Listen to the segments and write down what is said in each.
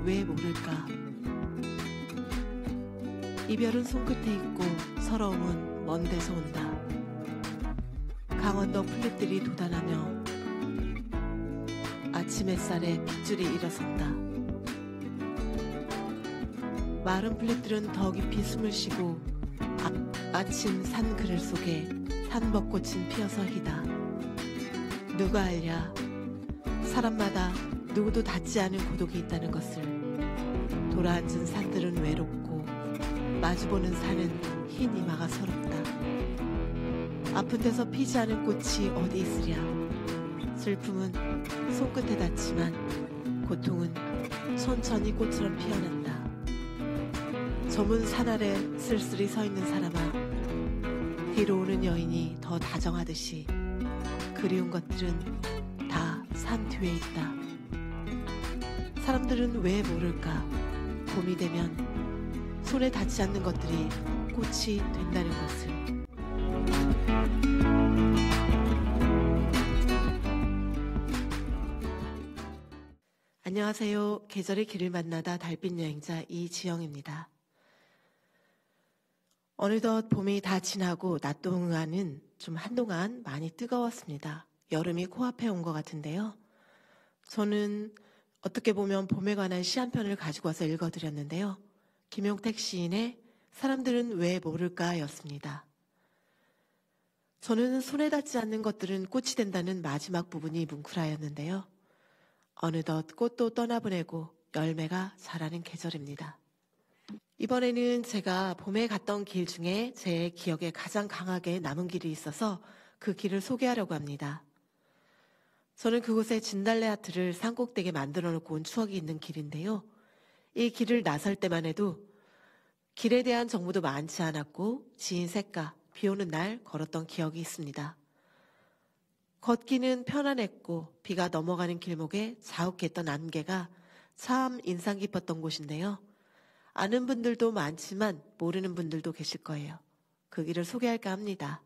왜 모를까? 이별은 손끝에 있고 서러움은 먼 데서 온다. 강원도 풀잎들이 돋아나며 아침 햇살에 빗줄이 일어선다. 마른 풀잎들은 더 깊이 숨을 쉬고 아침 산 그늘 속에 산벚꽃은 피어서 희다. 누가 알랴 사람마다 누구도 닿지 않은 고독이 있다는 것을. 돌아앉은 산들은 외롭고 마주보는 산은 흰 이마가 서럽다. 아픈 데서 피지 않은 꽃이 어디 있으랴. 슬픔은 손끝에 닿지만 고통은 천천히 꽃처럼 피어난다. 저문 산 아래 쓸쓸히 서 있는 사람아, 뒤로 오는 여인이 더 다정하듯이 그리운 것들은 다 산 뒤에 있다. 사람들은 왜 모를까? 봄이 되면 손에 닿지 않는 것들이 꽃이 된다는 것을. 안녕하세요. 계절의 길을 만나다 달빛 여행자 이지영입니다. 어느덧 봄이 다 지나고 낮 동안은 좀 한동안 많이 뜨거웠습니다. 여름이 코앞에 온 것 같은데요. 저는 어떻게 보면 봄에 관한 시 한 편을 가지고 와서 읽어드렸는데요. 김용택 시인의 사람들은 왜 모를까 였습니다. 저는 손에 닿지 않는 것들은 꽃이 된다는 마지막 부분이 뭉클하였는데요. 어느덧 꽃도 떠나보내고 열매가 자라는 계절입니다. 이번에는 제가 봄에 갔던 길 중에 제 기억에 가장 강하게 남은 길이 있어서 그 길을 소개하려고 합니다. 저는 그곳에 진달래 하트를 산꼭대기에 만들어 놓고 온 추억이 있는 길인데요. 이 길을 나설 때만 해도 길에 대한 정보도 많지 않았고 지인 셋과 비 오는 날 걸었던 기억이 있습니다. 걷기는 편안했고 비가 넘어가는 길목에 자욱했던 안개가 참 인상 깊었던 곳인데요. 아는 분들도 많지만 모르는 분들도 계실 거예요. 그 길을 소개할까 합니다.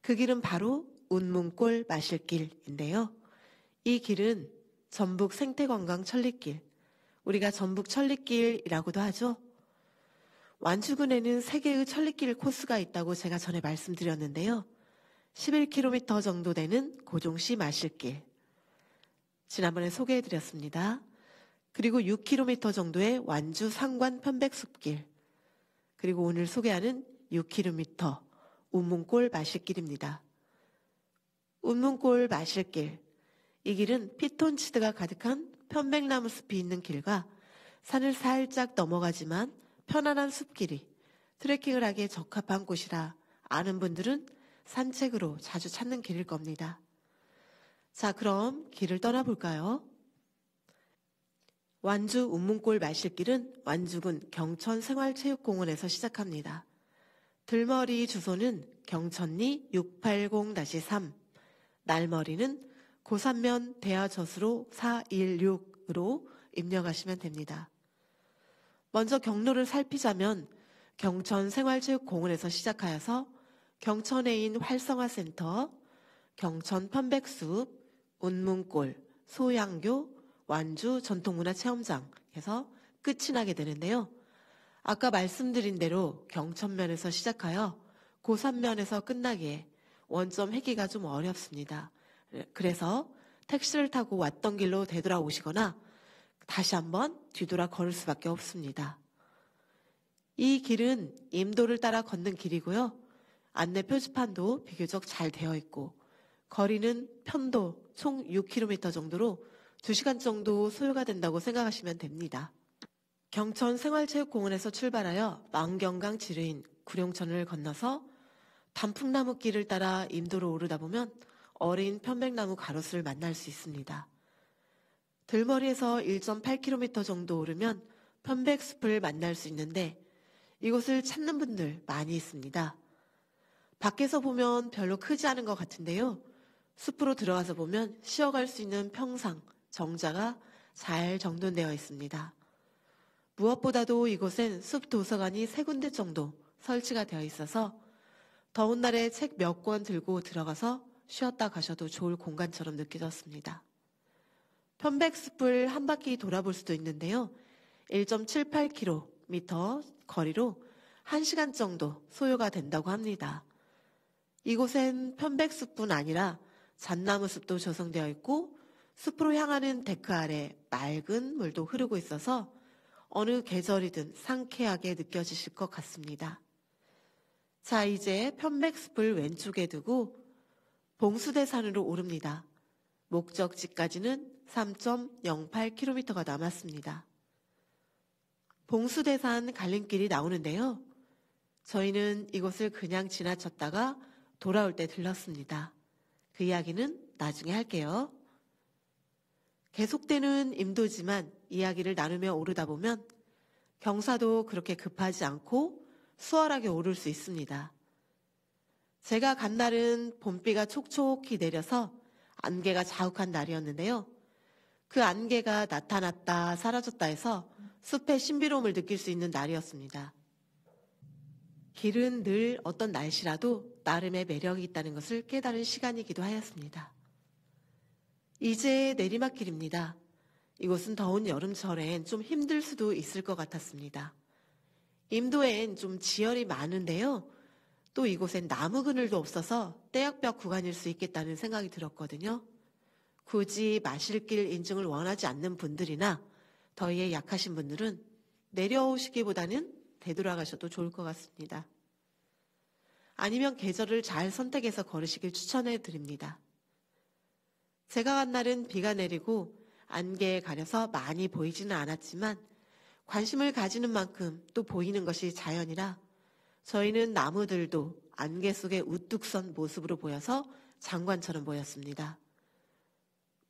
그 길은 바로 운문골 마실길인데요. 이 길은 전북 생태관광 천리길, 우리가 전북 천리길이라고도 하죠. 완주군에는 3개의 천리길 코스가 있다고 제가 전에 말씀드렸는데요. 11km 정도 되는 고종시 마실길, 지난번에 소개해드렸습니다. 그리고 6km 정도의 완주 상관 편백숲길, 그리고 오늘 소개하는 6km 운문골 마실길입니다. 운문골 마실길, 이 길은 피톤치드가 가득한 편백나무 숲이 있는 길과 산을 살짝 넘어가지만 편안한 숲길이 트레킹을 하기에 적합한 곳이라 아는 분들은 산책으로 자주 찾는 길일 겁니다. 자, 그럼 길을 떠나볼까요? 완주 운문골 마실길은 완주군 경천생활체육공원에서 시작합니다. 들머리 주소는 경천리 680-3, 날머리는 고산면 대하저수로 416으로 입력하시면 됩니다. 먼저 경로를 살피자면 경천생활체육공원에서 시작하여서 경천에인 활성화센터, 경천 편백숲, 운문골, 소양교, 완주 전통문화체험장에서 끝이 나게 되는데요. 아까 말씀드린 대로 경천면에서 시작하여 고산면에서 끝나기에 원점 회기가 좀 어렵습니다. 그래서 택시를 타고 왔던 길로 되돌아오시거나 다시 한번 뒤돌아 걸을 수밖에 없습니다. 이 길은 임도를 따라 걷는 길이고요. 안내 표지판도 비교적 잘 되어 있고 거리는 편도 총 6km 정도로 2시간 정도 소요가 된다고 생각하시면 됩니다. 경천생활체육공원에서 출발하여 망경강 지류인 구룡천을 건너서 단풍나무길을 따라 임도로 오르다 보면 어린 편백나무 가로수를 만날 수 있습니다. 들머리에서 1.8km 정도 오르면 편백숲을 만날 수 있는데 이곳을 찾는 분들 많이 있습니다. 밖에서 보면 별로 크지 않은 것 같은데요. 숲으로 들어가서 보면 쉬어갈 수 있는 평상, 정자가 잘 정돈되어 있습니다. 무엇보다도 이곳엔 숲 도서관이 3군데 정도 설치가 되어 있어서 더운 날에 책 몇 권 들고 들어가서 쉬었다 가셔도 좋을 공간처럼 느껴졌습니다. 편백숲을 한 바퀴 돌아볼 수도 있는데요. 1.78km 거리로 1시간 정도 소요가 된다고 합니다. 이곳엔 편백숲뿐 아니라 잣나무숲도 조성되어 있고 숲으로 향하는 데크 아래 맑은 물도 흐르고 있어서 어느 계절이든 상쾌하게 느껴지실 것 같습니다. 자, 이제 편백숲을 왼쪽에 두고 봉수대산으로 오릅니다. 목적지까지는 3.08km가 남았습니다. 봉수대산 갈림길이 나오는데요. 저희는 이곳을 그냥 지나쳤다가 돌아올 때 들렀습니다. 그 이야기는 나중에 할게요. 계속되는 임도지만 이야기를 나누며 오르다 보면 경사도 그렇게 급하지 않고 수월하게 오를 수 있습니다. 제가 간 날은 봄비가 촉촉히 내려서 안개가 자욱한 날이었는데요. 그 안개가 나타났다 사라졌다 해서 숲의 신비로움을 느낄 수 있는 날이었습니다. 길은 늘 어떤 날씨라도 나름의 매력이 있다는 것을 깨달은 시간이기도 하였습니다. 이제 내리막길입니다. 이곳은 더운 여름철엔 좀 힘들 수도 있을 것 같았습니다. 임도엔 좀 지열이 많은데요. 또 이곳엔 나무 그늘도 없어서 떼역벽 구간일 수 있겠다는 생각이 들었거든요. 굳이 마실길 인증을 원하지 않는 분들이나 더위에 약하신 분들은 내려오시기보다는 되돌아가셔도 좋을 것 같습니다. 아니면 계절을 잘 선택해서 걸으시길 추천해 드립니다. 제가 간 날은 비가 내리고 안개에 가려서 많이 보이지는 않았지만 관심을 가지는 만큼 또 보이는 것이 자연이라 저희는 나무들도 안개 속에 우뚝 선 모습으로 보여서 장관처럼 보였습니다.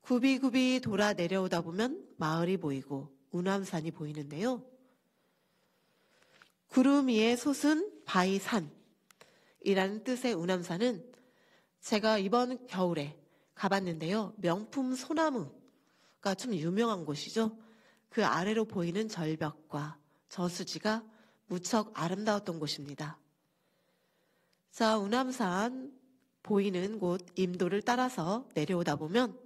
굽이굽이 돌아 내려오다 보면 마을이 보이고 운암산이 보이는데요. 구름 위에 솟은 바위산이라는 뜻의 운암산은 제가 이번 겨울에 가봤는데요. 명품 소나무가 좀 유명한 곳이죠. 그 아래로 보이는 절벽과 저수지가 무척 아름다웠던 곳입니다. 자, 운암산 보이는 곳 임도를 따라서 내려오다 보면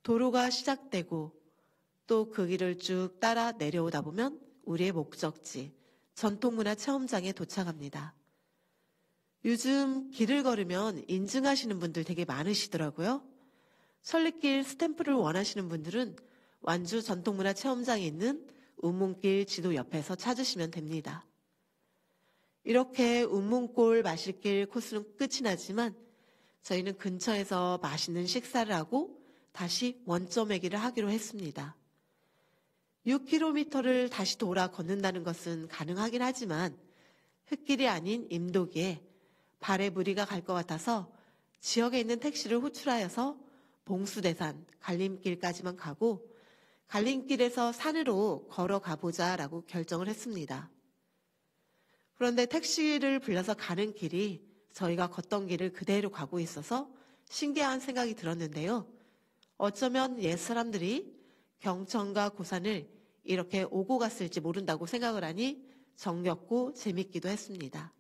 도로가 시작되고 또 그 길을 쭉 따라 내려오다 보면 우리의 목적지 전통문화체험장에 도착합니다. 요즘 길을 걸으면 인증하시는 분들 되게 많으시더라고요. 설리길 스탬프를 원하시는 분들은 완주 전통문화체험장에 있는 운문길 지도 옆에서 찾으시면 됩니다. 이렇게 운문골 마실길 코스는 끝이 나지만 저희는 근처에서 맛있는 식사를 하고 다시 원점의 길을 하기로 했습니다. 6km를 다시 돌아 걷는다는 것은 가능하긴 하지만 흙길이 아닌 임도기에 발에 무리가 갈 것 같아서 지역에 있는 택시를 호출하여서 봉수대산 갈림길까지만 가고 갈림길에서 산으로 걸어가 보자라고 결정을 했습니다. 그런데 택시를 불러서 가는 길이 저희가 걷던 길을 그대로 가고 있어서 신기한 생각이 들었는데요. 어쩌면 옛 사람들이 경천과 고산을 이렇게 오고 갔을지 모른다고 생각을 하니 정겹고 재밌기도 했습니다.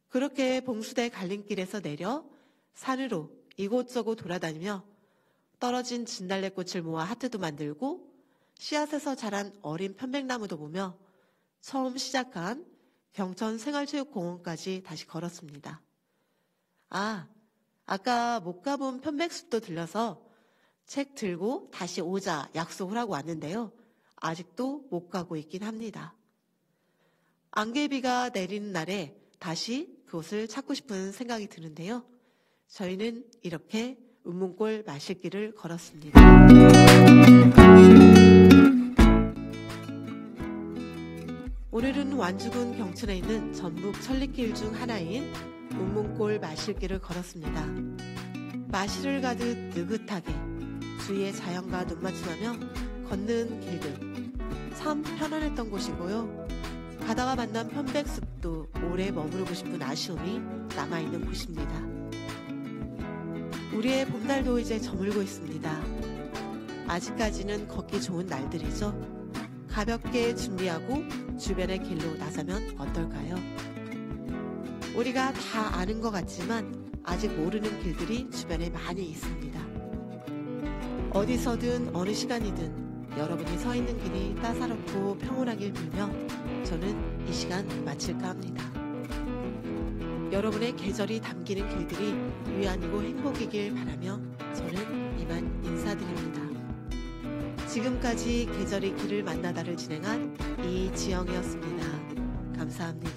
그렇게 봉수대 갈림길에서 내려 산으로 이곳저곳 돌아다니며 떨어진 진달래꽃을 모아 하트도 만들고 씨앗에서 자란 어린 편백나무도 보며 처음 시작한 경천 생활체육공원까지 다시 걸었습니다. 아까 못 가본 편백숲도 들려서 책 들고 다시 오자 약속을 하고 왔는데요. 아직도 못 가고 있긴 합니다. 안개비가 내리는 날에 다시 그곳을 찾고 싶은 생각이 드는데요. 저희는 이렇게 운문골 마실길을 걸었습니다. 오늘은 완주군 경천에 있는 전북 천리길 중 하나인 운문골 마실길을 걸었습니다. 마실을 가듯 느긋하게 주위의 자연과 눈맞춤하며 걷는 길들 참 편안했던 곳이고요. 가다가 만난 편백숲도 오래 머무르고 싶은 아쉬움이 남아있는 곳입니다. 우리의 봄날도 이제 저물고 있습니다. 아직까지는 걷기 좋은 날들이죠. 가볍게 준비하고 주변의 길로 나서면 어떨까요? 우리가 다 아는 것 같지만 아직 모르는 길들이 주변에 많이 있습니다. 어디서든 어느 시간이든 여러분이 서 있는 길이 따사롭고 평온하길 빌며 저는 이 시간 마칠까 합니다. 여러분의 계절이 담기는 길들이 위안이고 행복이길 바라며 저는 이만 인사드립니다. 지금까지 계절의 길을 만나다를 진행한 이지영이었습니다. 감사합니다.